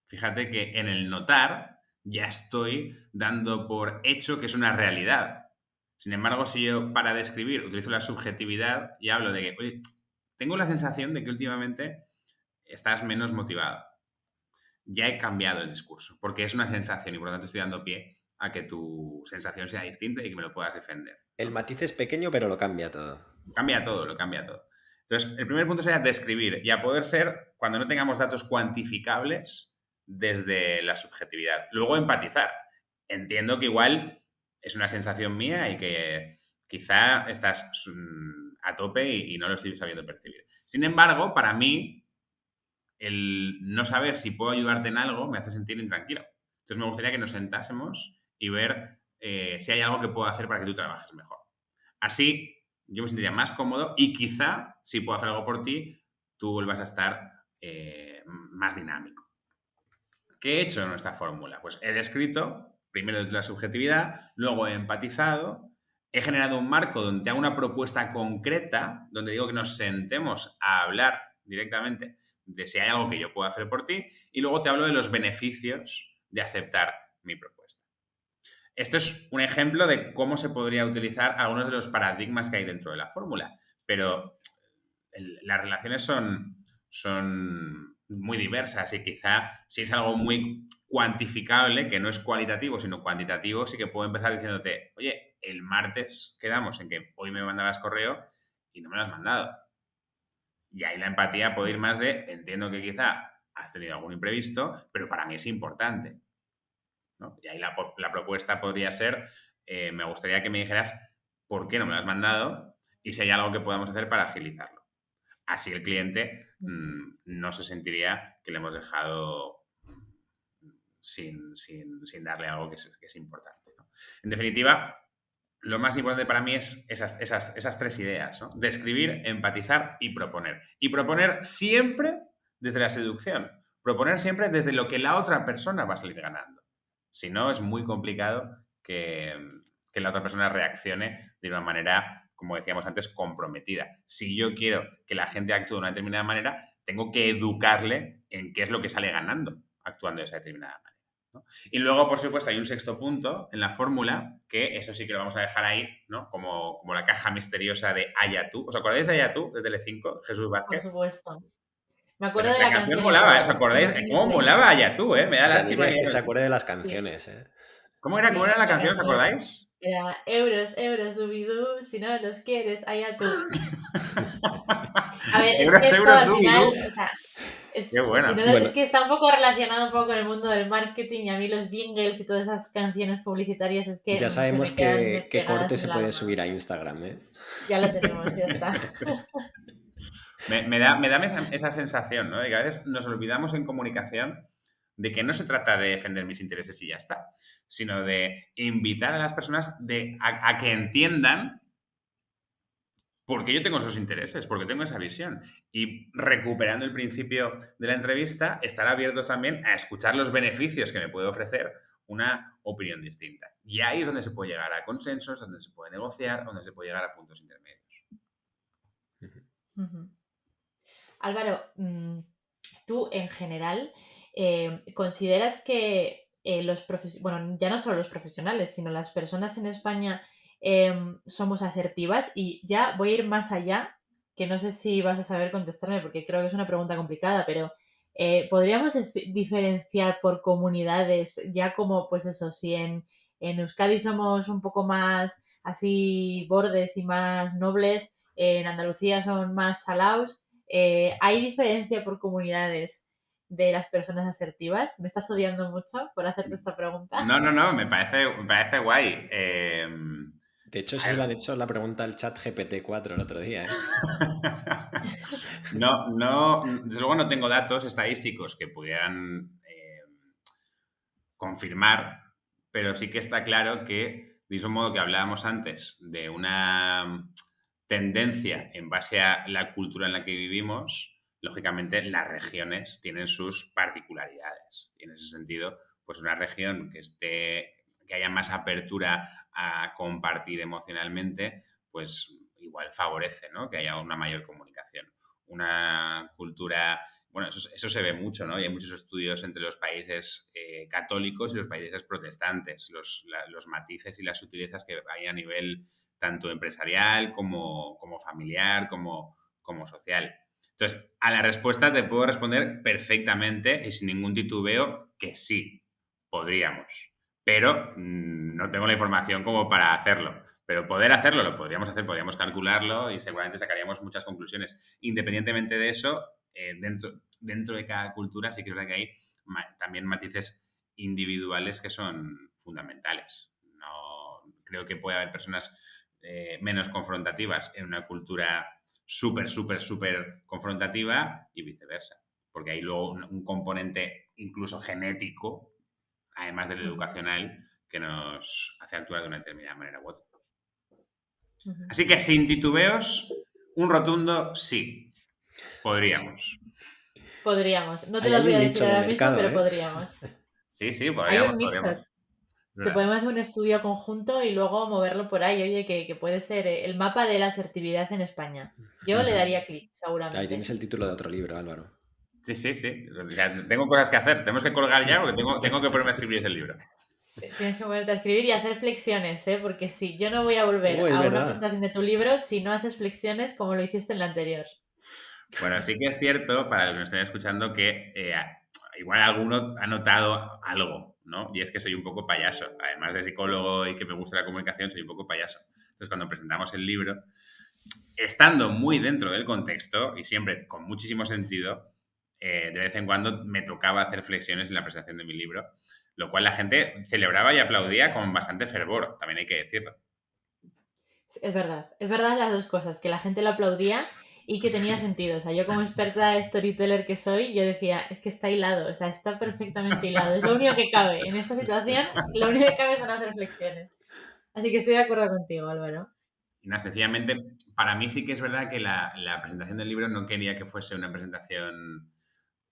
Fíjate que en el notar ya estoy dando por hecho que es una realidad. Sin embargo, si yo para describir utilizo la subjetividad y hablo de que, oye, tengo la sensación de que últimamente estás menos motivado, ya he cambiado el discurso, porque es una sensación y por lo tanto estoy dando pie a que tu sensación sea distinta y que me lo puedas defender, El ¿no? matiz es pequeño, pero lo cambia todo. Lo cambia todo, lo cambia todo. Entonces, el primer punto sería describir y a poder ser cuando no tengamos datos cuantificables desde la subjetividad. Luego, empatizar. Entiendo que igual es una sensación mía y que quizá estás a tope y no lo estoy sabiendo percibir. Sin embargo, para mí, el no saber si puedo ayudarte en algo me hace sentir intranquilo. Entonces, me gustaría que nos sentásemos y ver si hay algo que puedo hacer para que tú trabajes mejor. Así, yo me sentiría más cómodo y quizá, si puedo hacer algo por ti, tú vuelvas a estar más dinámico. ¿Qué he hecho en esta fórmula? Pues he descrito, primero desde la subjetividad, luego he empatizado, he generado un marco donde te hago una propuesta concreta, donde digo que nos sentemos a hablar directamente de si hay algo que yo puedo hacer por ti, y luego te hablo de los beneficios de aceptar mi propuesta. Esto es un ejemplo de cómo se podría utilizar algunos de los paradigmas que hay dentro de la fórmula, pero las relaciones son muy diversas y quizá si es algo muy cuantificable, que no es cualitativo, sino cuantitativo, sí que puedo empezar diciéndote, oye, el martes quedamos en que hoy me mandabas correo y no me lo has mandado. Y ahí la empatía puede ir más de, entiendo que quizá has tenido algún imprevisto, pero para mí es importante, ¿no? Y ahí la propuesta podría ser, me gustaría que me dijeras por qué no me lo has mandado y si hay algo que podamos hacer para agilizarlo. Así el cliente no se sentiría que le hemos dejado sin darle algo que es importante, ¿no? En definitiva, lo más importante para mí es esas 3 ideas, ¿no? Describir, empatizar y proponer. Y proponer siempre desde la seducción. proponer siempre desde lo que la otra persona va a salir ganando. Si no, es muy complicado que la otra persona reaccione de una manera, como decíamos antes, comprometida. Si yo quiero que la gente actúe de una determinada manera, tengo que educarle en qué es lo que sale ganando actuando de esa determinada manera, ¿no? Y luego, por supuesto, hay un sexto punto en la fórmula, que eso sí que lo vamos a dejar ahí, ¿no? Como la caja misteriosa de Ayatú. ¿Os acordáis de Ayatú, de Telecinco? Jesús Por Vázquez. supuesto. Me Pues acuerdo de la la canción canción y molaba, todo. ¿eh? ¿Os Es que acordáis? no tiene ¿Cómo precio. molaba Ayatú, eh? Me da lástima Yanire, que que ya se no acuerde de las Sí. canciones, ¿eh? ¿Cómo era la La canción? ¿Os canción acordáis? era euros, euros, dubidú, si no los quieres, allá tú. A ver, es que Euros, esto euros, al final, dubidú. o sea, Qué si buena. no Bueno, es que está un poco relacionado un poco con el mundo del marketing y a mí los jingles y todas esas canciones publicitarias es que ya se sabemos me quedan que pegadas corte en se el puede alma. subir a Instagram, ¿eh? Ya lo tenemos, ya está. Me da esa sensación, ¿no? De que a veces nos olvidamos en comunicación de que no se trata de defender mis intereses y ya está, sino de invitar a las personas a que entiendan por qué yo tengo esos intereses, porque tengo esa visión. Y recuperando el principio de la entrevista, estar abiertos también a escuchar los beneficios que me puede ofrecer una opinión distinta. Y ahí es donde se puede llegar a consensos, donde se puede negociar, donde se puede llegar a puntos intermedios. Ujú. Álvaro, tú en general consideras que bueno, ya no solo los profesionales, sino las personas en España somos asertivas y ya voy a ir más allá, que no sé si vas a saber contestarme porque creo que es una pregunta complicada, pero ¿podríamos diferenciar por comunidades ya como, pues eso, si en Euskadi somos un poco más así bordes y más nobles, en Andalucía son más salaos? ¿Hay diferencia por comunidades de las personas asertivas? ¿Me estás odiando mucho por hacerte esta pregunta? No, me parece guay. De hecho, A eso se le han ver. hecho la pregunta al chat GPT-4 el otro día, ¿eh? Desde luego no tengo datos estadísticos que pudieran confirmar, pero sí que está claro que, de mismo modo que hablábamos antes de una tendencia en base a la cultura en la que vivimos, lógicamente las regiones tienen sus particularidades. Y en ese sentido, pues una región que haya más apertura a compartir emocionalmente, pues igual favorece, ¿no? Que haya una mayor comunicación. Una cultura, bueno, eso se ve mucho, ¿no? Y hay muchos estudios entre los países católicos y los países protestantes, los matices y las sutilezas que hay a nivel tanto empresarial como familiar, como social. Entonces, a la respuesta te puedo responder perfectamente y sin ningún titubeo que sí, podríamos. Pero no tengo la información como para hacerlo. Pero poder hacerlo, lo podríamos hacer, podríamos calcularlo y seguramente sacaríamos muchas conclusiones. Independientemente de eso, dentro de cada cultura sí que es verdad que hay también matices individuales que son fundamentales. No creo que puede haber personas menos confrontativas en una cultura súper confrontativa y viceversa. Porque hay luego un componente incluso genético, además del Ujú, educacional, que nos hace actuar de una determinada manera u otra. ujú. Así que sin titubeos, un rotundo sí. Podríamos. Podríamos. No te Ahí las hay voy un a nicho decir de ahora mismo, mercado, pero ¿eh? podríamos. Sí, Hay podríamos, un nicho. podríamos. Te podemos hacer un estudio conjunto y luego moverlo por ahí. Oye, que puede ser el mapa de la asertividad en España. Yo le daría clic, Ahí tienes seguramente. el título de otro libro, Álvaro. Sí. O sea, tengo cosas que hacer. Tenemos que colgar ya porque tengo que ponerme a escribir ese libro. Tienes que ponerte a escribir y hacer flexiones, ¿eh? Porque sí, yo no voy a volver Es a una verdad. presentación de tu libro si no haces flexiones como lo hiciste en la anterior. Bueno, sí que es cierto, para los que me estén escuchando, que igual alguno ha notado algo, ¿no? Y es que soy un poco payaso. Además de psicólogo y que me gusta la comunicación, soy un poco payaso. Entonces, cuando presentamos el libro, estando muy dentro del contexto y siempre con muchísimo sentido, de vez en cuando me tocaba hacer flexiones en la presentación de mi libro, lo cual la gente celebraba y aplaudía con bastante fervor, también hay que decirlo. Es verdad las dos cosas, que la gente lo aplaudía y que tenía sentido. O sea, yo como experta storyteller que soy, yo decía, es que está hilado, o sea, está perfectamente hilado. Es lo único que cabe. En esta situación, lo único que cabe son hacer flexiones. Así que estoy de acuerdo contigo, Álvaro. Y nada, sencillamente, para mí sí que es verdad que la presentación del libro no quería que fuese una presentación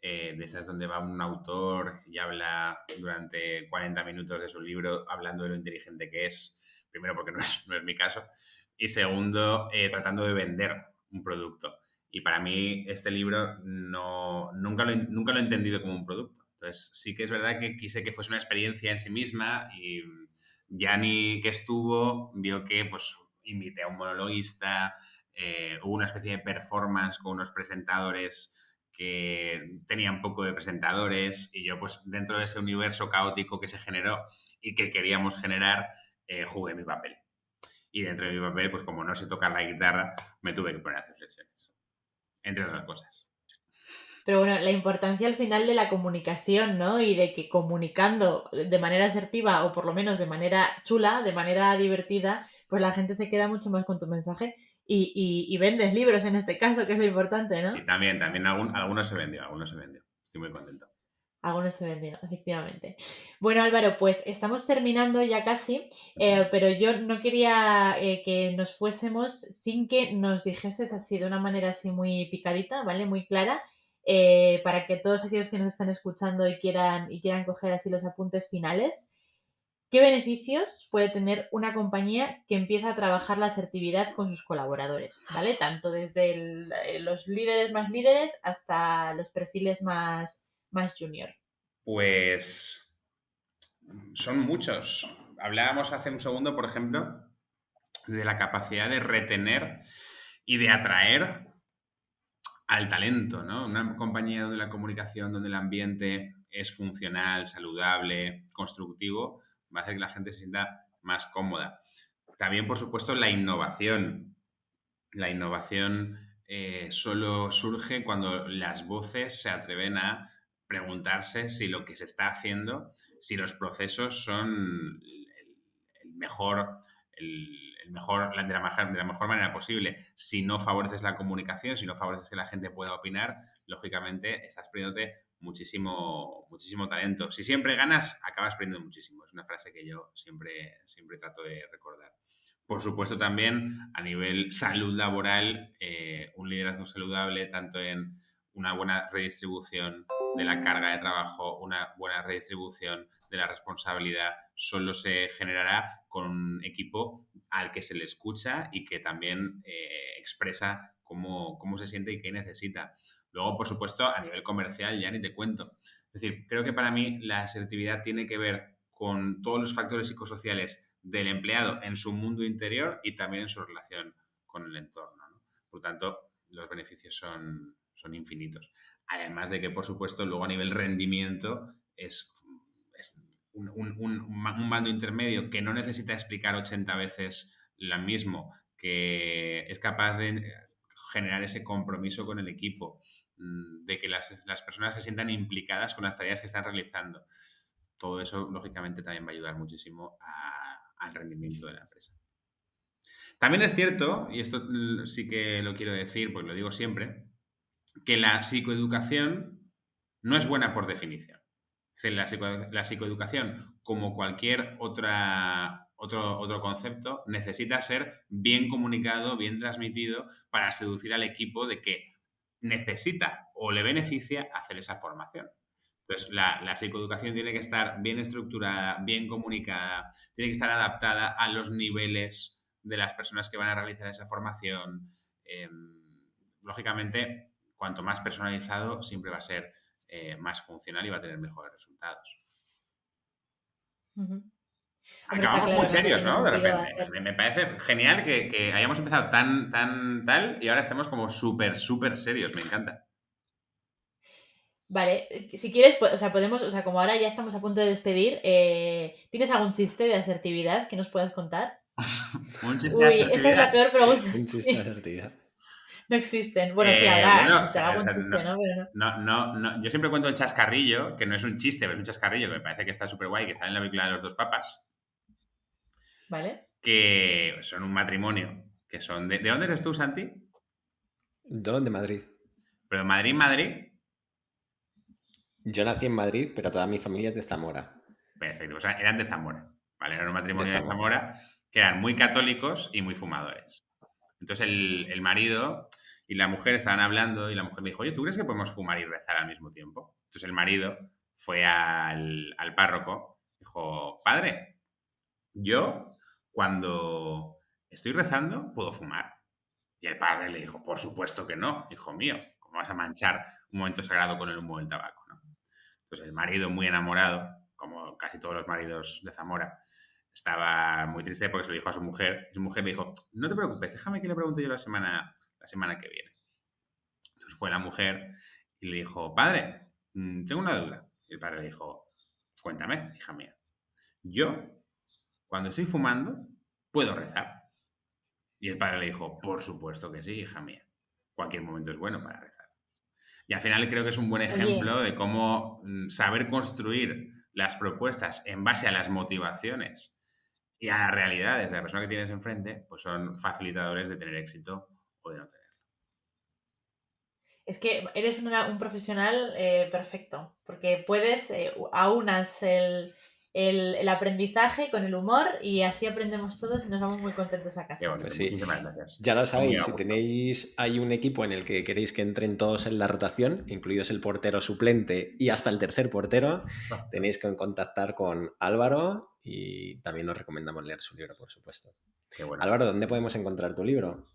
de esas donde va un autor y habla durante 40 minutos de su libro hablando de lo inteligente que es, primero porque no es mi caso, y segundo, tratando de vender un producto. Y para mí este libro nunca lo he entendido como un producto. Entonces sí que es verdad que quise que fuese una experiencia en sí misma y Gianni, que estuvo, vio que pues invité a un monologuista, hubo una especie de performance con unos presentadores que tenían poco de presentadores y yo pues dentro de ese universo caótico que se generó y que queríamos generar, jugué mi papel. Y dentro de mi papel, pues como no sé tocar la guitarra, me tuve que poner a hacer flexiones, entre otras cosas. Pero bueno, la importancia al final de la comunicación, ¿no? Y de que comunicando de manera asertiva o por lo menos de manera chula, de manera divertida, pues la gente se queda mucho más con tu mensaje y vendes libros en este caso, que es lo importante, ¿no? Y también algunos se vendió. Estoy muy contento. Algunos se vendió, efectivamente. Bueno, Álvaro, pues estamos terminando ya casi, pero yo no quería que nos fuésemos sin que nos dijeses así de una manera así muy picadita, ¿vale? Muy clara, para que todos aquellos que nos están escuchando y quieran coger así los apuntes finales. ¿Qué beneficios puede tener una compañía que empieza a trabajar la asertividad con sus colaboradores? ¿Vale? Tanto desde los líderes más líderes hasta los perfiles más junior. Pues son muchos. Hablábamos hace un segundo, por ejemplo, de la capacidad de retener y de atraer al talento, ¿no? Una compañía donde la comunicación, donde el ambiente es funcional, saludable, constructivo, va a hacer que la gente se sienta más cómoda. También, por supuesto, la innovación. La innovación solo surge cuando las voces se atreven a preguntarse si lo que se está haciendo, si los procesos son el mejor, de la mejor manera posible. Si no favoreces la comunicación, si no favoreces que la gente pueda opinar, lógicamente estás perdiéndote muchísimo talento. Si siempre ganas, acabas perdiendo muchísimo. Es una frase que yo siempre trato de recordar. Por supuesto, también a nivel salud laboral, un liderazgo saludable, tanto en una buena redistribución de la carga de trabajo, una buena redistribución de la responsabilidad, solo se generará con un equipo al que se le escucha y que también expresa cómo se siente y qué necesita. Luego, por supuesto, a nivel comercial ya ni te cuento. Es decir, creo que para mí la asertividad tiene que ver con todos los factores psicosociales del empleado en su mundo interior y también en su relación con el entorno, ¿no? Por tanto, los beneficios son infinitos. Además de que, por supuesto, luego a nivel rendimiento es un mando intermedio que no necesita explicar 80 veces lo mismo, que es capaz de generar ese compromiso con el equipo, de que las personas se sientan implicadas con las tareas que están realizando. Todo eso, lógicamente, también va a ayudar muchísimo al rendimiento de la empresa. También es cierto, y esto sí que lo quiero decir, pues lo digo siempre, que la psicoeducación no es buena por definición. Es decir, la psicoeducación, como cualquier otro concepto, necesita ser bien comunicado, bien transmitido para seducir al equipo de que necesita o le beneficia hacer esa formación. Entonces, la psicoeducación tiene que estar bien estructurada, bien comunicada, tiene que estar adaptada a los niveles de las personas que van a realizar esa formación. Lógicamente, cuanto más personalizado, siempre va a ser más funcional y va a tener mejores resultados. Uh-huh. Acabamos claro, muy ¿no? serios, ¿no? De repente. Hacer... Me parece genial que hayamos empezado tan tal y ahora estemos como súper serios. Me encanta. Vale, si quieres, o sea, podemos, o sea, como ahora ya estamos a punto de despedir, ¿tienes algún chiste de asertividad que nos puedas contar? Un chiste de asertividad. Esa es la peor pregunta. Un chiste de asertividad. No existen. Bueno, sí habrá, bueno, si algún chiste, ¿no? Pero no. Yo siempre cuento el chascarrillo, que no es un chiste, pero es un chascarrillo que me parece que está súper guay, que sale en la película de los dos papas. Vale. Que son un matrimonio. Que son ¿De dónde eres tú, Santi? Yo de Madrid. Pero de Madrid. Yo nací en Madrid, pero toda mi familia es de Zamora. Perfecto, o sea, eran de Zamora. ¿Vale? Era un matrimonio de Zamora que eran muy católicos y muy fumadores. Entonces el marido Y la mujer estaban hablando y la mujer le dijo, oye, ¿tú crees que podemos fumar y rezar al mismo tiempo? Entonces el marido fue al párroco, dijo, padre, yo cuando estoy rezando puedo fumar. Y el padre le dijo, por supuesto que no, hijo mío, ¿cómo vas a manchar un momento sagrado con el humo del tabaco? ¿No? Entonces el marido, muy enamorado, como casi todos los maridos de Zamora, estaba muy triste porque se lo dijo a su mujer. Y su mujer le dijo, no te preocupes, déjame que le pregunte yo la semana que viene. Entonces fue la mujer y le dijo, padre, tengo una duda. Y el padre le dijo, cuéntame, hija mía. Yo, cuando estoy fumando, puedo rezar. Y el padre le dijo, por supuesto que sí, hija mía. Cualquier momento es bueno para rezar. Y al final creo que es un buen ejemplo de cómo saber construir las propuestas en base a las motivaciones y a las realidades de la persona que tienes enfrente, pues son facilitadores de tener éxito o de no tenerlo. Es que eres un profesional perfecto, porque puedes, aunas el aprendizaje con el humor y así aprendemos todos y nos vamos muy contentos a casa. Bueno, pues sí. Muchísimas gracias. Ya lo sabéis, si tenéis hay un equipo en el que queréis que entren todos en la rotación, incluidos el portero suplente y hasta el tercer portero, exacto, tenéis que contactar con Álvaro y también os recomendamos leer su libro, por supuesto. Qué bueno. Álvaro, ¿dónde podemos encontrar tu libro?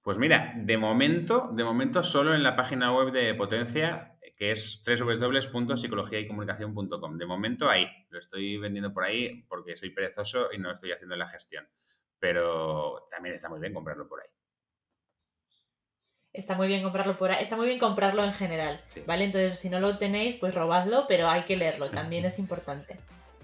Pues mira, de momento solo en la página web de Potencia, que es www.psicologiaycomunicacion.com. De momento ahí, lo estoy vendiendo por ahí porque soy perezoso y no estoy haciendo la gestión. Pero también está muy bien comprarlo por ahí. Está muy bien comprarlo por ahí, está muy bien comprarlo en general, sí, ¿vale? Entonces, si no lo tenéis, pues robadlo, pero hay que leerlo, también es importante,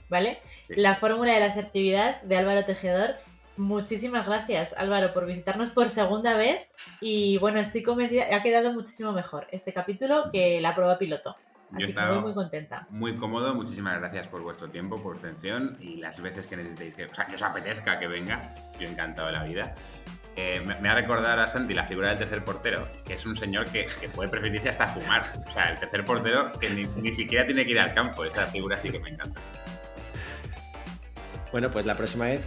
¿vale? Sí, la fórmula de la asertividad de Álvaro Tejedor. Muchísimas gracias, Álvaro, por visitarnos por segunda vez y bueno, estoy convencida, ha quedado muchísimo mejor este capítulo que la prueba piloto. Así que estoy muy contenta. Muy cómodo, muchísimas gracias por vuestro tiempo, por atención y las veces que necesitéis, que os apetezca que venga, yo encantado de la vida. Me ha recordado a Santi la figura del tercer portero, que es un señor que puede preferirse hasta fumar. O sea, el tercer portero que ni siquiera tiene que ir al campo, esa figura sí que me encanta. Bueno, pues la próxima vez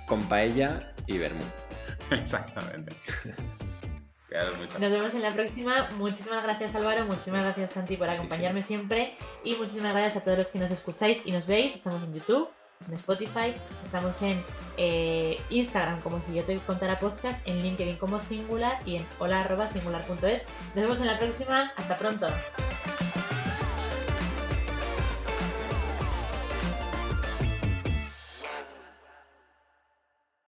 con paella y vermú. Exactamente. Nos vemos en la próxima. Muchísimas gracias, Álvaro. Muchísimas gracias, Santi, por acompañarme siempre. Y muchísimas gracias a todos los que nos escucháis y nos veis. Estamos en YouTube, en Spotify, estamos en Instagram como Si Yo Te Contara Podcast, en LinkedIn como Singular y en hola@singular.es. Nos vemos en la próxima. Hasta pronto.